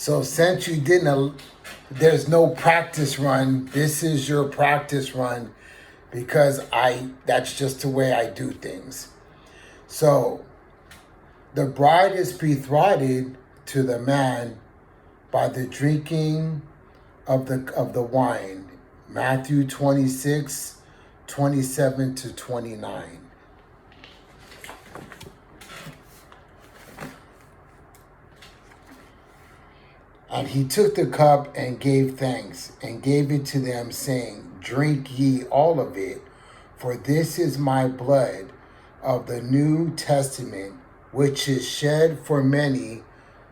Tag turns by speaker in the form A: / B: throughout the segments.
A: So since you didn't, there's no practice run. This is your practice run because that's just the way I do things. So the bride is betrothed to the man by the drinking of the wine. Matthew 26, 27 to 29. And he took the cup and gave thanks, and gave it to them, saying, Drink ye all of it, for this is my blood of the New Testament, which is shed for many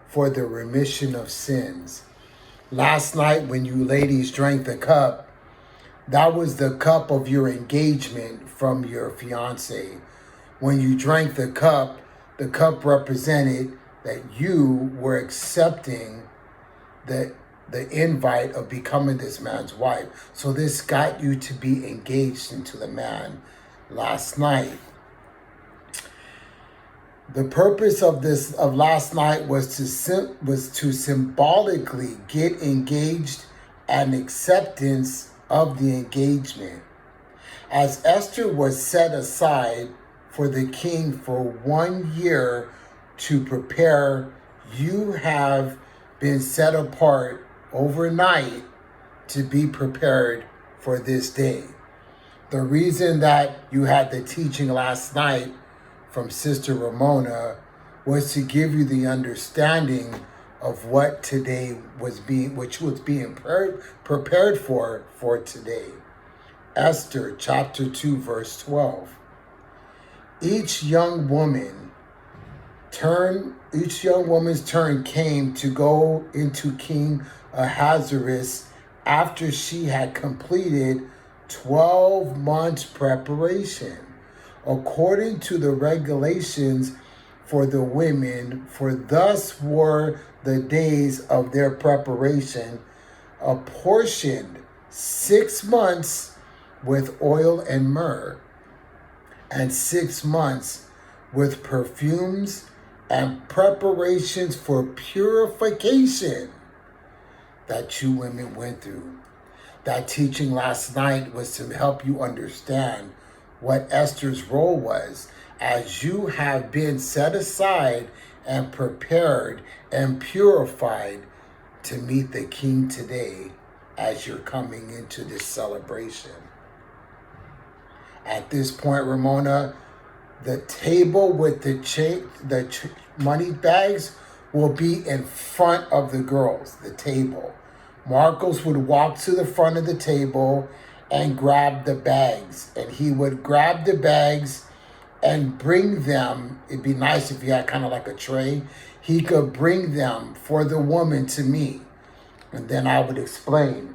A: for the remission of sins. Last night when you ladies drank the cup, that was the cup of your engagement from your fiance. When you drank the cup represented that you were accepting the invite of becoming this man's wife. So this got you to be engaged into the man last night. The purpose of last night was to symbolically get engaged and acceptance of the engagement. As Esther was set aside for the king for 1 year to prepare, you have been set apart overnight to be prepared for this day. The reason that you had the teaching last night from Sister Ramona was to give you the understanding of what today was being prepared for today. Esther chapter 2 verse 12. Each young woman's turn came to go into King Ahasuerus after she had completed 12 months preparation, according to the regulations for the women, for thus were the days of their preparation, apportioned 6 months with oil and myrrh, and 6 months with perfumes and preparations for purification that you women went through. That teaching last night was to help you understand what Esther's role was, as you have been set aside and prepared and purified to meet the King today as you're coming into this celebration. At this point, Ramona, the table with the money bags will be in front of the girls, the table. Marcos would walk to the front of the table and grab the bags. And he would grab the bags and bring them. It'd be nice if you had kind of like a tray. He could bring them for the woman to me. And then I would explain.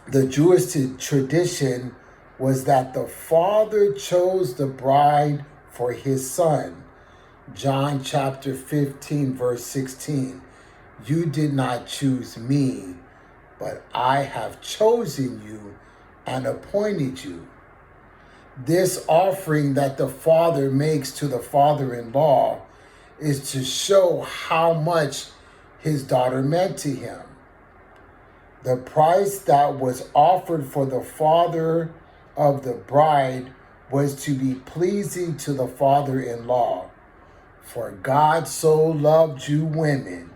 A: The Jewish tradition was that the father chose the bride for his son. John chapter 15, verse 16. You did not choose me, but I have chosen you and appointed you. This offering that the father makes to the father-in-law is to show how much his daughter meant to him. The price that was offered for the father of the bride was to be pleasing to the father-in-law. For God so loved you women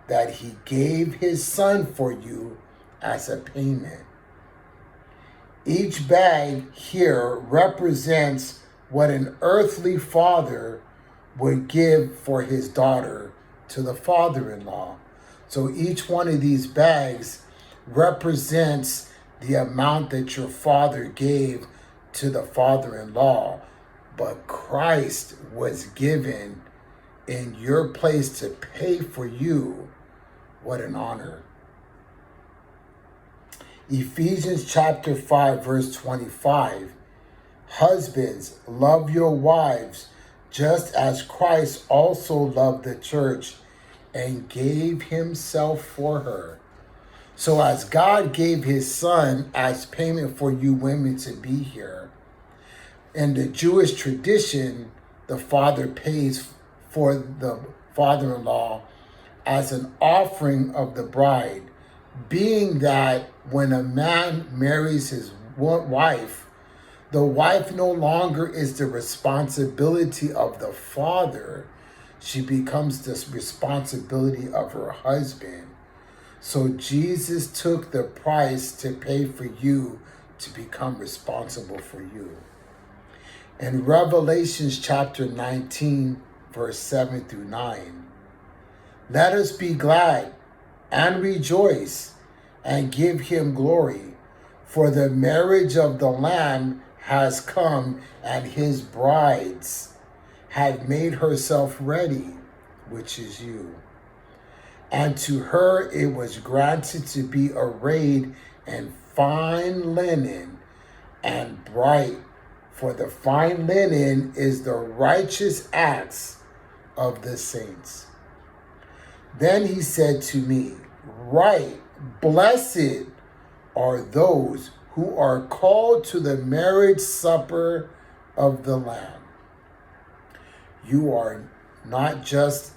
A: that he gave his son for you as a payment. Each bag here represents what an earthly father would give for his daughter to the father-in-law. So each one of these bags represents the amount that your father gave to the father-in-law. But Christ was given in your place to pay for you. What an honor. Ephesians chapter 5, verse 25. Husbands, love your wives, just as Christ also loved the church and gave himself for her. So as God gave his son as payment for you women to be here, in the Jewish tradition, the father pays for the father-in-law as an offering of the bride, being that when a man marries his wife, the wife no longer is the responsibility of the father. She becomes the responsibility of her husband. So Jesus took the price to pay for you to become responsible for you. In Revelations chapter 19, verse 7 through 9, let us be glad and rejoice and give him glory, for the marriage of the Lamb has come, and his brides had made herself ready, which is you. And to her it was granted to be arrayed in fine linen and bright, for the fine linen is the righteous acts of the saints. Then he said to me, write, blessed are those who are called to the marriage supper of the Lamb. You are not just